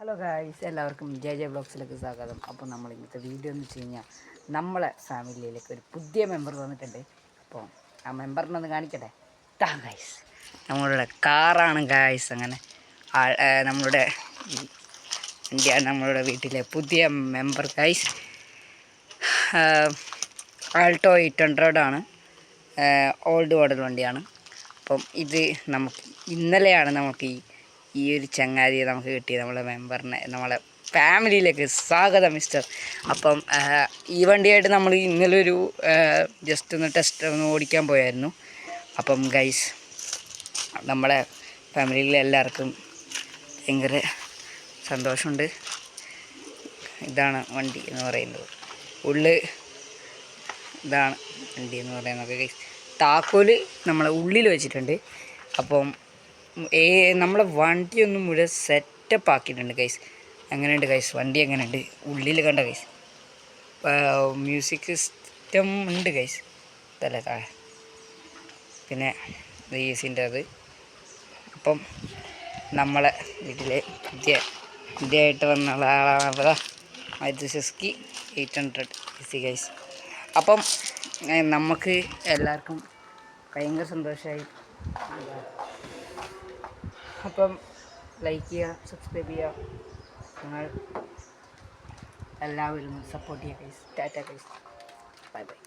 Hello guys, എല്ലാവർക്കും J ബ്ലോഗ്സിലേക്ക് സ്വാഗതം. അപ്പോൾ നമ്മൾ ഇന്നത്തെ വീഡിയോ എന്ന് വെച്ച് കഴിഞ്ഞാൽ നമ്മളെ ഫാമിലിയിലേക്ക് ഒരു പുതിയ മെമ്പർ വന്നിട്ടുണ്ട്. അപ്പോൾ ആ മെമ്പറിനെ ഒന്ന് കാണിക്കട്ടെ. ഗായ്സ്, നമ്മളുടെ കാറാണ് ഗായ്സ്. അങ്ങനെ നമ്മളുടെ വണ്ടിയാണ് നമ്മളുടെ വീട്ടിലെ പുതിയ മെമ്പർ ഗായ്സ്. ആൾട്ടോ 800 ആണ്, ഓൾഡ് മോഡൽ വണ്ടിയാണ്. അപ്പം ഇത് നമുക്ക് ഇന്നലെയാണ് നമുക്ക് ഈ ഒരു ചങ്ങാതിയെ നമുക്ക് കിട്ടിയത്, നമ്മളെ മെമ്പറിനെ നമ്മളെ ഫാമിലിയിലേക്ക് സ്വാഗതം മിസ്റ്റർ. അപ്പം ഈ വണ്ടിയായിട്ട് നമ്മൾ ഇന്നലെ ഒരു ജസ്റ്റ് ഒന്ന് ഓടിക്കാൻ പോയായിരുന്നു. അപ്പം ഗൈസ്, നമ്മളെ ഫാമിലിയിലെ എല്ലാവർക്കും ഭയങ്കര സന്തോഷമുണ്ട്. ഇതാണ് വണ്ടി എന്ന് പറയുന്നത്, ഇതാണ് വണ്ടി എന്ന് പറയുന്നത് ഗൈസ്. താക്കോല് നമ്മളെ ഉള്ളിൽ വെച്ചിട്ടുണ്ട്. അപ്പം നമ്മളെ വണ്ടിയൊന്നും മുഴുവൻ സെറ്റപ്പ് ആക്കിയിട്ടുണ്ട് ഗൈസ്. എങ്ങനെയുണ്ട് ഗൈസ് വണ്ടി? എങ്ങനെയുണ്ട് ഉള്ളിൽ കണ്ട ഗൈസ്? മ്യൂസിക് സിസ്റ്റം ഉണ്ട് ഗൈസ്, ഇതല്ലേ താഴെ. പിന്നെ ഈസിൻ്റെ അത്. അപ്പം നമ്മളെ വീട്ടിലെ പുതിയതായിട്ട് വന്ന ആളാണ് മൈദുഷസ്കി 800 ഈസി ഗൈസ്. അപ്പം നമുക്ക് എല്ലാവർക്കും ഭയങ്കര സന്തോഷമായി. അപ്പം ലൈക്ക് ചെയ്യുക, സബ്സ്ക്രൈബ് ചെയ്യുക, നിങ്ങൾ എല്ലാവരും സപ്പോർട്ട് ചെയ്യുക guys. Tata guys, bye bye.